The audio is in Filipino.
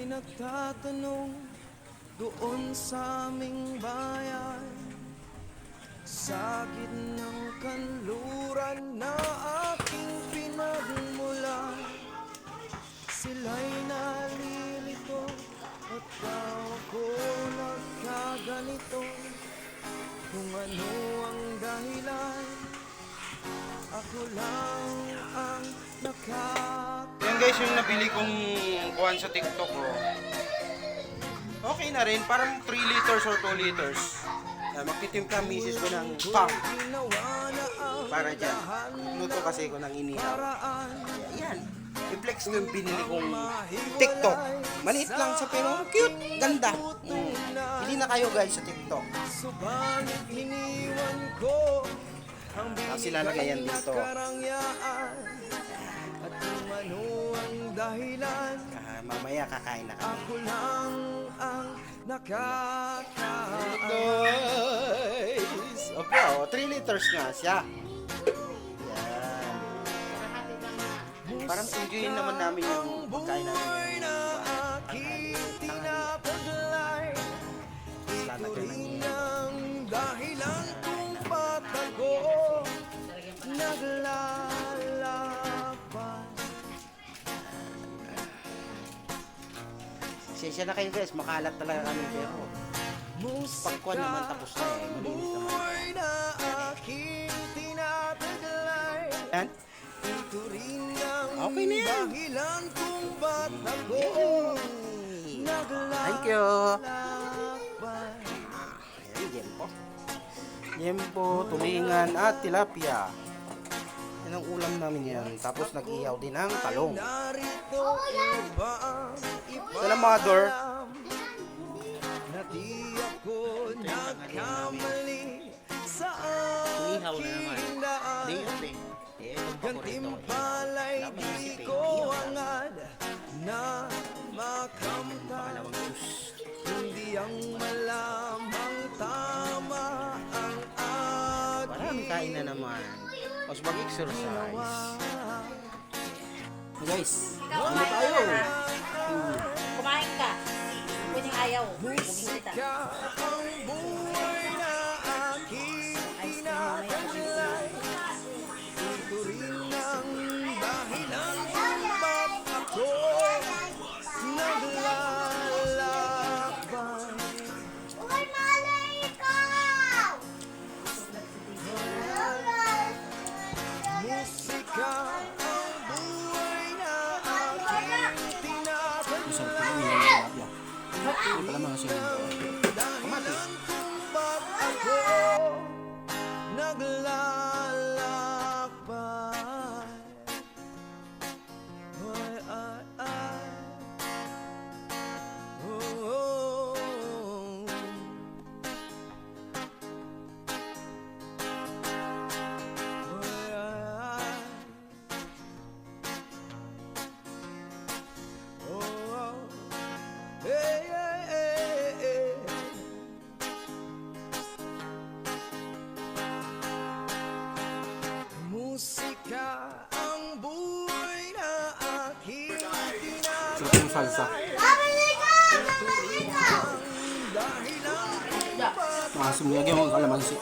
nagtatanong doon sa aming bayan, sa gitnang kanluran na aking pinagmulan. Sila'y nalilito at ako nagkaganito. Kung ano ang dahilan, ako lang ang Yan guys, yung nabili kong kuhan sa TikTok ko. Okay na rin, parang 3 liters or 2 liters. Magtitimpla ang misis ko ng pang para dyan. Luto kasi ko ng inihaw. Yan, i-flex ko yung binili kong TikTok. Maliit lang sa pero cute, ganda. Hindi na kayo guys sa TikTok. Kasi lalagay yan dito. Mamaya kakain na kami. Ako lang ang nakakain. Guys! Okay, 3 liters nga siya. Yan. Parang enjoyin naman namin yung pagkain namin. Lalagyan ng dahilan kung ba't ako naglalaban. Sensya na kayo guys, makalat talaga kami pero pagkuhan naman tapos na eh, malinis naman. Yan. Okay na yan. Thank you. Yempo, tulingan at tilapia. Yan ang ulam namin yan. Tapos nag-ihaw din ang talong. Sala mother. Inihaw na naman. Ding-ding. Gantimpalay di ko hangad na makamtan. Hindi ang malamang tama ang aking. Maraming kain na naman. Mas mag-exercise. Guys, ano tayo? Kumain ka. Pwedeng ayaw. Bumingin kita. Ang buhay na aking tinataglay. Ito rin ang dahilan kung ba't ako naglalakbay. Uy, malay ikaw! Musika ang buhay na aking tinataglay. Hindi pala mga sinunod. Dahilan kung ba't ako naglalakbay. Ay. Oh. Ay. Oh. Hey. Musika ang buhay na aking Sarap yung salsa. Mga sumiyagi yung kalamansi.